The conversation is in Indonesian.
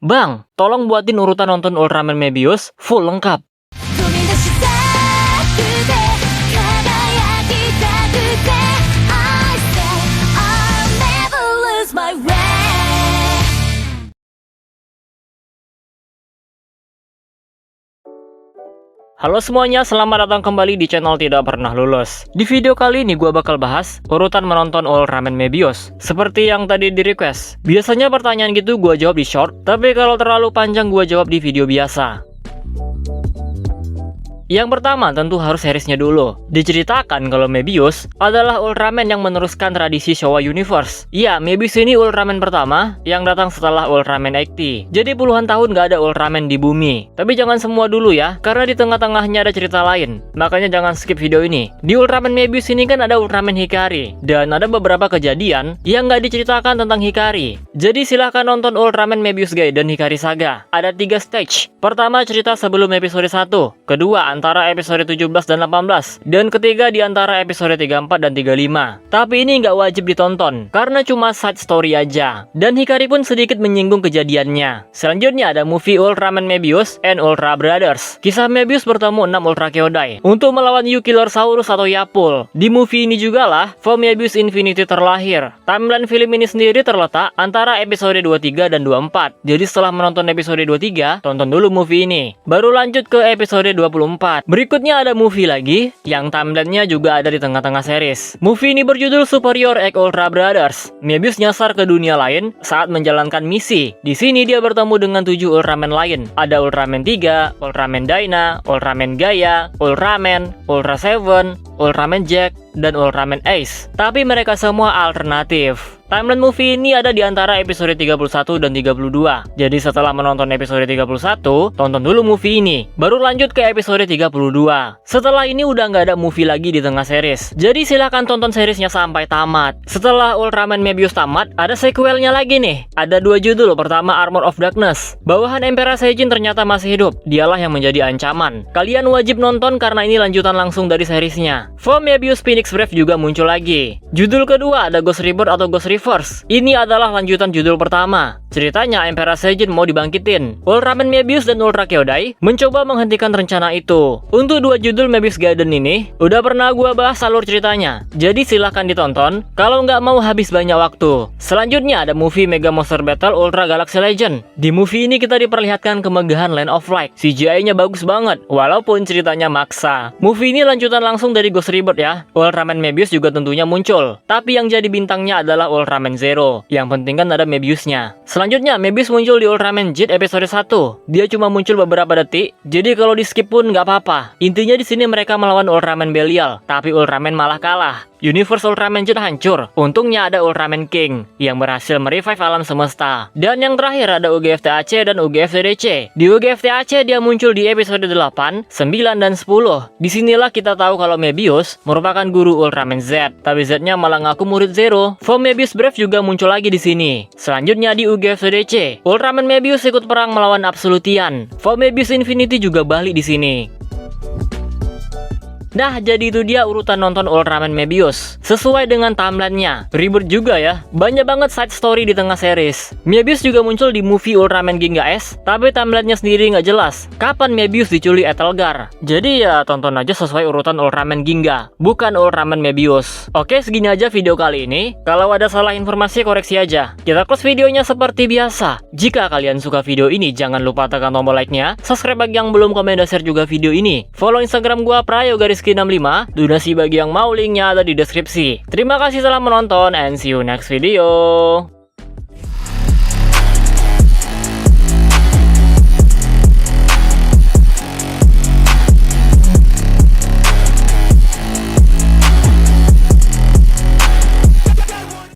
Bang, tolong buatin urutan nonton Ultraman Mebius full lengkap. Halo semuanya, selamat datang kembali di channel Tidak Pernah Lulus. Di video kali ini gue bakal bahas urutan menonton Ultraman Mebius, seperti yang tadi di request. Biasanya pertanyaan gitu gue jawab di short, tapi kalau terlalu panjang gue jawab di video biasa. Yang pertama tentu harus seriesnya dulu. Diceritakan kalau Mebius adalah Ultraman yang meneruskan tradisi Showa Universe. Iya, Mebius ini Ultraman pertama yang datang setelah Ultraman XT. Jadi puluhan tahun gak ada Ultraman di bumi. Tapi jangan semua dulu ya, karena di tengah-tengahnya ada cerita lain. Makanya jangan skip video ini. Di Ultraman Mebius ini kan ada Ultraman Hikari, dan ada beberapa kejadian yang gak diceritakan tentang Hikari. Jadi silahkan nonton Ultraman Mebius Gaiden Hikari Saga. Ada 3 stage. Pertama cerita sebelum episode 1, kedua antara episode 17 dan 18, dan ketiga di antara episode 34 dan 35. Tapi ini nggak wajib ditonton, karena cuma side story aja. Dan Hikari pun sedikit menyinggung kejadiannya. Selanjutnya ada movie Ultraman Mebius and Ultra Brothers. Kisah Mebius bertemu 6 Ultra Kyodai untuk melawan Yukilorsaurus atau Yapul. Di movie ini juga lah For Mebius Infinity terlahir. Timeline film ini sendiri terletak antara episode 23 dan 24. Jadi setelah menonton episode 23, tonton dulu movie ini. Baru lanjut ke episode 24. Berikutnya ada movie lagi, yang timelinenya juga ada di tengah-tengah series. Movie ini berjudul Superior X Ultra Brothers. Mebius nyasar ke dunia lain saat menjalankan misi. Di sini dia bertemu dengan 7 Ultraman lain. Ada Ultraman 3, Ultraman Dyna, Ultraman Gaia, Ultraman, Ultra Seven, Ultraman Jack, dan Ultraman Ace. Tapi mereka semua alternatif. Timeline movie ini ada di antara episode 31 dan 32. Jadi setelah menonton episode 31, tonton dulu movie ini. Baru lanjut ke episode 32. Setelah ini udah nggak ada movie lagi di tengah series. Jadi silahkan tonton seriesnya sampai tamat. Setelah Ultraman Mebius tamat, ada sequelnya lagi nih. Ada 2 judul. Pertama Armor of Darkness. Bawahan Emperor Seijin ternyata masih hidup. Dialah yang menjadi ancaman. Kalian wajib nonton karena ini lanjutan langsung dari seriesnya. For Mebius Phoenix Brave juga muncul lagi. Judul kedua ada Ghost Rebirth atau Ghost Reverse. Ini adalah lanjutan judul pertama. Ceritanya Emperor Seijin mau dibangkitin. Ultraman Mebius dan Ultra Kyodai mencoba menghentikan rencana itu. Untuk 2 judul Mebius Gaiden ini udah pernah gua bahas alur ceritanya. Jadi silahkan ditonton kalau nggak mau habis banyak waktu. Selanjutnya ada movie Mega Monster Battle Ultra Galaxy Legend. Di movie ini kita diperlihatkan kemegahan Land of Light. CGI-nya bagus banget walaupun ceritanya maksa. Movie ini lanjutan langsung dari Ghost Rebirth ya. Ultraman Mebius juga tentunya muncul. Tapi yang jadi bintangnya adalah Ultraman Zero. Yang penting kan ada Mebiusnya. Selanjutnya Mebius muncul di Ultraman Jet episode 1. Dia cuma muncul beberapa detik, jadi kalau di skip pun nggak apa-apa. Intinya di sini mereka melawan Ultraman Belial, tapi Ultraman malah kalah. Universe Ultraman Jet hancur. Untungnya ada Ultraman King yang berhasil merevive alam semesta. Dan yang terakhir ada UGFT AC dan UGFT DC. Di UGFT AC dia muncul di episode 8, 9, dan 10. Disinilah kita tahu kalau Mebius merupakan guru Ultraman Z, tapi Z-nya malah ngaku murid Zero. For Mebius Brave juga muncul lagi di sini. Selanjutnya di UGFT DC, Ultraman Mebius ikut perang melawan Absolutian. For Mebius Infinity juga balik di sini. Nah, jadi itu dia urutan nonton Ultraman Mebius. Sesuai dengan timelinenya. Ribet juga ya. Banyak banget side story di tengah series. Mebius juga muncul di movie Ultraman Ginga S, tapi timelinenya sendiri nggak jelas. Kapan Mebius diculik Etelgar? Jadi ya tonton aja sesuai urutan Ultraman Ginga, bukan Ultraman Mebius. Oke, segini aja video kali ini. Kalau ada salah informasi koreksi aja. Kita close videonya seperti biasa. Jika kalian suka video ini, jangan lupa tekan tombol like-nya. Subscribe bagi yang belum, komen dan share juga video ini. Follow Instagram gua Prayoga65. Donasi bagi yang mau, linknya ada di deskripsi. Terima kasih telah menonton and see you next video.